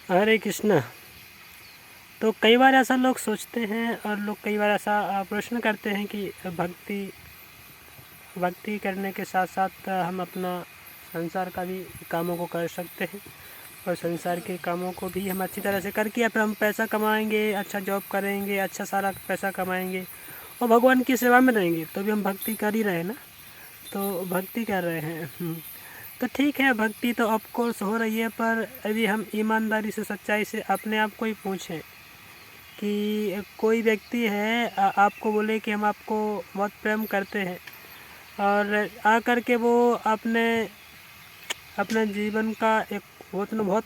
हरे कृष्णा। तो कई बार ऐसा लोग सोचते हैं और लोग कई बार ऐसा प्रश्न करते हैं कि भक्ति भक्ति करने के साथ साथ हम अपना संसार का भी कामों को कर सकते हैं और संसार के कामों को भी हम अच्छी तरह से करके या फिर हम पैसा कमाएंगे, अच्छा जॉब करेंगे, अच्छा सारा पैसा कमाएंगे और भगवान की सेवा में रहेंगे तो भी हम भक्ति कर ही रहे हैं ना। तो भक्ति कर रहे हैं। तो ठीक है, भक्ति तो ऑफकोर्स हो रही है, पर अभी हम ईमानदारी से सच्चाई से अपने आप को ही पूछें कि कोई व्यक्ति है आपको बोले कि हम आपको बहुत प्रेम करते हैं और आकर के वो अपने जीवन का एक बहुत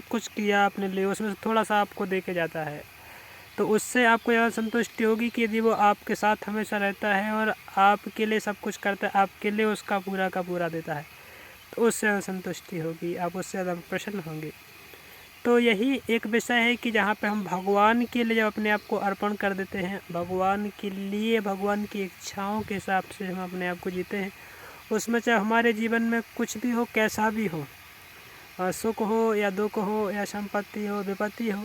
कुछ किया अपने लिए, उसमें से थोड़ा सा आपको दे के जाता है, तो उससे आपको यह संतुष्टि होगी कि यदि वो आपके साथ हमेशा रहता है और आपके लिए सब कुछ करता है, आपके लिए उसका पूरा का पूरा देता है, तो उससे ज़्यादा संतुष्टि होगी, आप उससे ज़्यादा प्रसन्न होंगे। तो यही एक विषय है कि जहाँ पे हम भगवान के लिए जब अपने आप को अर्पण कर देते हैं, भगवान के लिए, भगवान की इच्छाओं के हिसाब से हम अपने आप को जीते हैं, उसमें चाहे हमारे जीवन में कुछ भी हो, कैसा भी हो, सुख हो या दुख हो या संपत्ति हो, विपत्ति हो,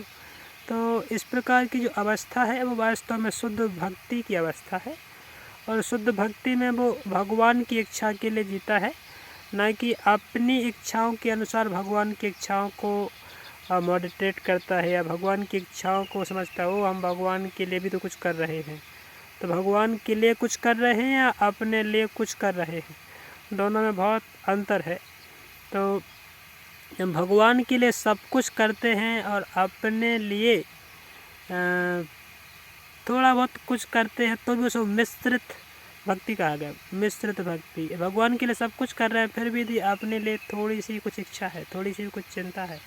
तो इस प्रकार की जो अवस्था है वो वास्तव में शुद्ध भक्ति की अवस्था है। और शुद्ध भक्ति में वो भगवान की इच्छा के लिए जीता है, ना कि अपनी इच्छाओं के अनुसार भगवान की इच्छाओं को मॉडिटेट करता है या भगवान की इच्छाओं को समझता है वो हम भगवान के लिए भी तो कुछ कर रहे हैं। तो भगवान के लिए कुछ कर रहे हैं या अपने लिए कुछ कर रहे हैं, दोनों में बहुत अंतर है। तो जब भगवान के लिए सब कुछ करते हैं और अपने लिए थोड़ा बहुत कुछ करते हैं तो भी उसको मिश्रित भक्ति कहा गया। मिश्रित भक्ति, भगवान के लिए सब कुछ कर रहे हैं फिर भी यदि अपने लिए थोड़ी सी कुछ इच्छा है, थोड़ी सी कुछ चिंता है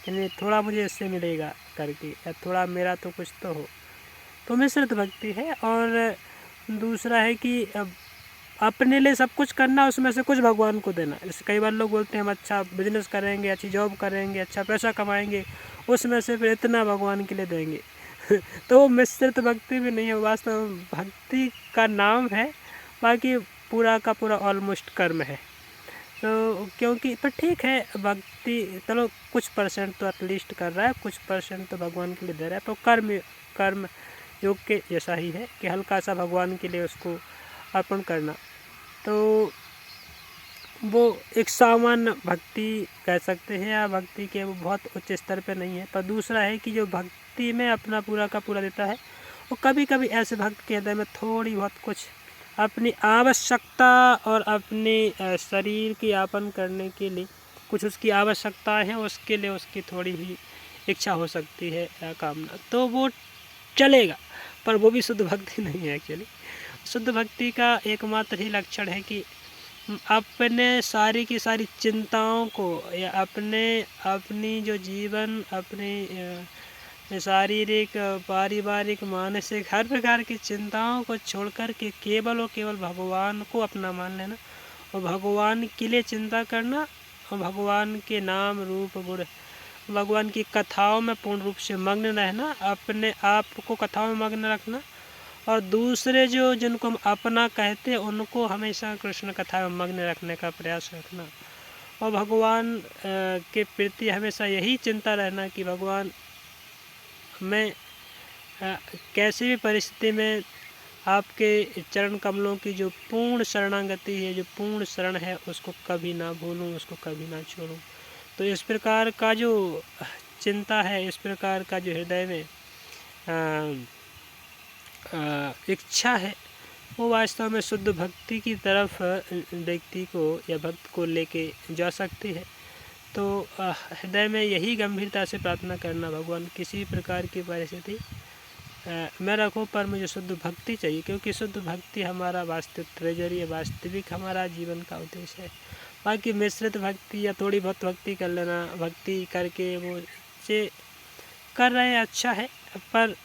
कि नहीं थोड़ा मुझे इससे मिलेगा करके, या थोड़ा मेरा तो कुछ तो हो, तो मिश्रित भक्ति है। और दूसरा है कि अपने लिए सब कुछ करना, उसमें से कुछ भगवान को देना। जैसे कई बार लोग बोलते हैं हम अच्छा बिजनेस करेंगे, अच्छी जॉब करेंगे, अच्छा पैसा कमाएंगे, उसमें से फिर इतना भगवान के लिए देंगे तो वो मिश्रित भक्ति भी नहीं है, वास्तव में भक्ति का नाम है, बाकी पूरा का पूरा ऑलमोस्ट कर्म है। तो क्योंकि पर ठीक है, भक्ति चलो कुछ परसेंट तो एटलीस्ट कर रहा है, कुछ परसेंट तो भगवान के लिए दे रहा है, तो कर्म योग के जैसा ही है कि हल्का सा भगवान के लिए उसको अर्पण करना। तो वो एक सामान्य भक्ति कह सकते हैं, या भक्ति के वो बहुत उच्च स्तर पे नहीं है। पर दूसरा है कि जो भक्ति में अपना पूरा का पूरा देता है, वो कभी कभी ऐसे भक्त के हृदय में थोड़ी बहुत कुछ अपनी आवश्यकता और अपने शरीर की यापन करने के लिए कुछ उसकी आवश्यकता है, उसके लिए उसकी थोड़ी ही इच्छा हो सकती है या कामना, तो वो चलेगा, पर वो भी शुद्ध भक्ति नहीं है एक्चुअली। शुद्ध भक्ति का एकमात्र ही लक्षण है कि अपने सारी की सारी चिंताओं को या अपनी जो जीवन, अपनी शारीरिक, पारिवारिक, मानसिक हर प्रकार की चिंताओं को छोड़कर के केवल और केवल भगवान को अपना मान लेना और भगवान के लिए चिंता करना और भगवान के नाम रूप गुण, भगवान की कथाओं में पूर्ण रूप से मग्न रहना, अपने आप को कथाओं में मग्न रखना, और दूसरे जिनको हम अपना कहते हैं उनको हमेशा कृष्ण कथा में मग्न रखने का प्रयास रखना, और भगवान के प्रति हमेशा यही चिंता रहना कि भगवान मैं कैसी भी परिस्थिति में आपके चरण कमलों की जो पूर्ण शरणागति है, जो पूर्ण शरण है, उसको कभी ना भूलूं, उसको कभी ना छोड़ूं। तो इस प्रकार का जो चिंता है, इस प्रकार का जो हृदय में इच्छा है, वो वास्तव में शुद्ध भक्ति की तरफ व्यक्ति को या भक्त को लेके जा सकती है। तो हृदय में यही गंभीरता से प्रार्थना करना, भगवान किसी प्रकार की परिस्थिति मैं रखूं पर मुझे शुद्ध भक्ति चाहिए, क्योंकि शुद्ध भक्ति हमारा वास्तविक ट्रेजरी है, वास्तविक हमारा जीवन का उद्देश्य है। बाकी मिश्रित भक्ति या थोड़ी बहुत भक्ति कर लेना, भक्ति करके वो से कर रहे हैं अच्छा है, पर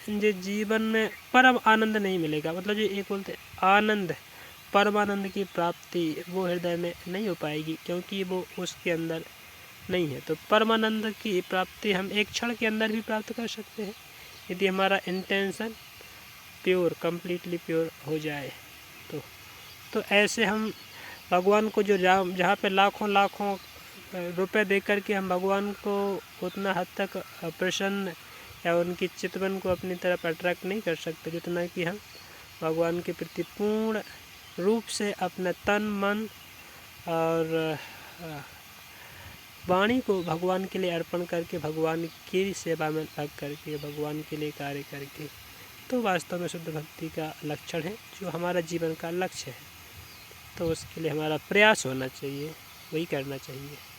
जो जीवन में परम आनंद नहीं मिलेगा। मतलब जो एक बोलते आनंद, परमानंद की प्राप्ति वो हृदय में नहीं हो पाएगी, क्योंकि वो उसके अंदर नहीं है। तो परमानंद की प्राप्ति हम एक क्षण के अंदर भी प्राप्त कर सकते हैं, यदि हमारा इंटेंशन प्योर, कम्प्लीटली प्योर हो जाए। तो ऐसे हम भगवान को जो जहाँ पे लाखों रुपए दे कर के हम भगवान को उतना हद तक प्रसन्न या उनकी चितवन को अपनी तरफ अट्रैक्ट नहीं कर सकते जितना कि हम भगवान के प्रति पूर्ण रूप से अपना तन मन और वाणी को भगवान के लिए अर्पण करके, भगवान की सेवा में लग करके, भगवान के लिए कार्य करके, तो वास्तव में शुद्ध भक्ति का लक्षण है, जो हमारा जीवन का लक्ष्य है। तो उसके लिए हमारा प्रयास होना चाहिए, वही करना चाहिए।